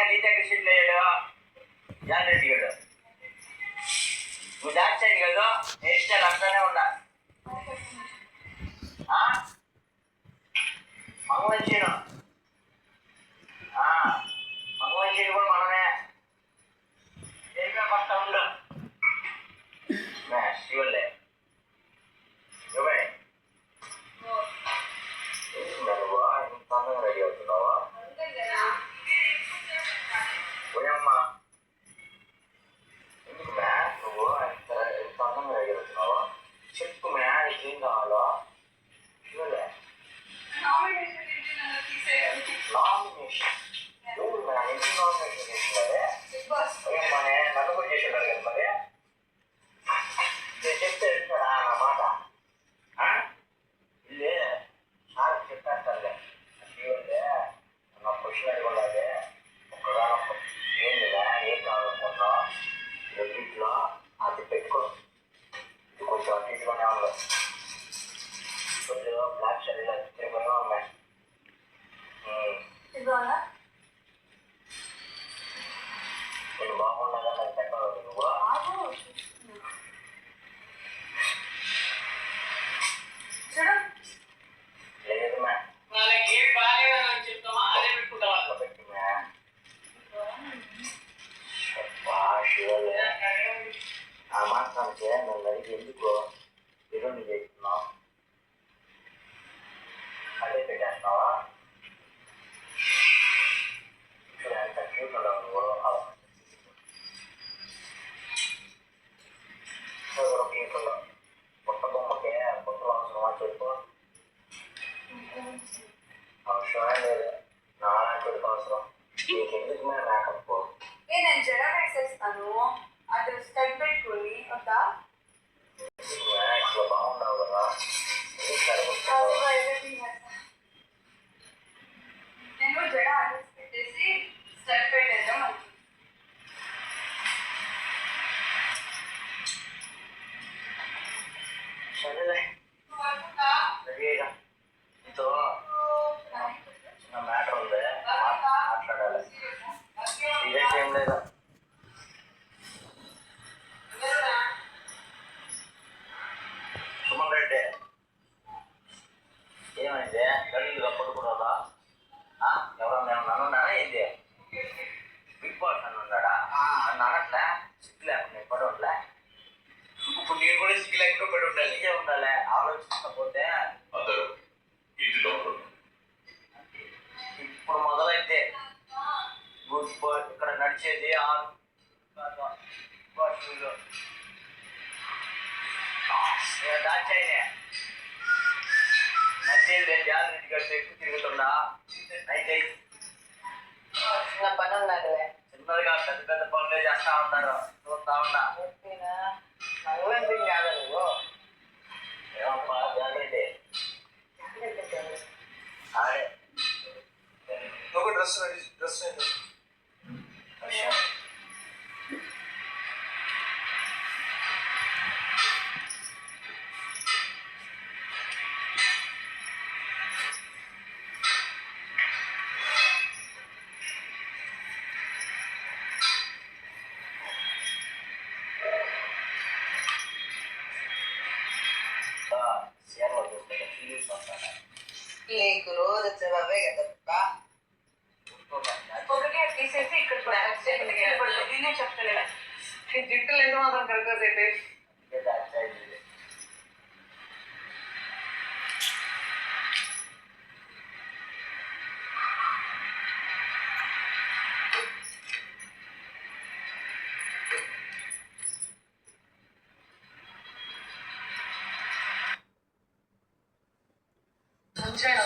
నీతి కృష్ణుడు లేడు జాన్ రెడ్డి గారు నువ్వు దాని సైడ్ కదా హెయిర్ స్టైల్ అంతానే ఉన్నా మంగళంచీను మంగళంచీను కూడా మనమే కొత్త ఉండు శివులే ఇంత అందంగా రెడీ అవుతున్నావా పోయమ్మా ఎందుకు మ్యా నువ్వు ఎంత అందంగా రెడీ అవుతున్నావా చెప్పు మ్యా నీకేం కావాలో శివులే నామినేషన్ ఎవరు మ్యా ఎందుకు నామినేషన్ చేస్తున్నారే పోయమ్మానే నన్ను కూడా చేసేవారు కదా మరి నేను చెప్తే వెళ్తాడా నా మాట ఇల్లే సార్ చెప్పేస్తానులే శివులే నా క్వశ్చన్ అడగలాగే ఒక్కగా ఏంటిదా ఏం కావాలనుకున్నా రెండింటిలో అది పెట్టుకో ఇది కొంచెం అటు ఇటుగానే ఉండదు కొంచెం బ్లాక్ షర్ట్ తిరుగుతూనే ఉన్నాయి నేను బాగున్నా కదా అది పెట్టాలి నువ్వు లేదు మ్యా పెట్టి మ్యా శివలే ఆ మాత్రానికి నన్ను అడిగి ఎందుకు ఎరువుని చేస్తున్నావు అదే పెట్టేస్తున్నావా ఇక్కడ ఎంత క్యూట్ ఉండవు నువ్వు క్యూట్ ఉండవు పుట్ట బొమ్మకే పుట్టలు అవసరమా చెప్పు అవసరమే లేదు నాలాంటి అవసరం నీకెందుకు మేము మేకప్ నేను జడ వేసేస్తాను అది స్టెప్ పెట్టుకుని వద్దా ఇట్లా బాగున్నావు కదా నేను జడ ఆర్డర్స్ పెట్టేసి స్టెప్ పెట్టేద్దాం సరేలే రెడీగా నీతో చిన్న మ్యాటర్ ఉంది మాట్లాడాలి సీరియస్ ఏం లేదా సుమన్ రెడ్డి ఏమైంది గల్లీగా పడుకున్నావా ఎవరన్నా నన్నున్నానా ఏంటి బిగ్ బాస్ నన్నున్నాడా నన్ను అనట్లే సిగ్గు లేకుండా నేను పడి ఉండలే ఇప్పుడు నేను కూడా సిగ్గు లేకుండా పడి ఉండాలి ఇదే ఉండాలి ఆలోచించకపోతే అందరూ ఇంటిలో ఇప్పుడు మొదలైతే గుడ్ బాయ్ ఇక్కడ నడిచేది దాచాయినే నచ్చేది జాన్ రెడ్డి గారు ఎక్కువ తిరుగుతుండా అయితే చిన్న పని ఉన్నది చిన్నదిగా పెద్ద పెద్ద పనులే చేస్తా ఉన్నారు చూస్తా ఉన్నా మంగళంతి కాదు నువ్వు ఏమప్పా జాన్ రెడ్డి ఆడే నువ్వు డ్రెస్ నీకు రోజు వచ్చేవే కదా ఒకటి తీసేసి ఇక్కడ నేనే చెప్తలేదు జిట్టులు ఎంత మాత్రం కరెక్ట్గా చెప్పే మంచిగా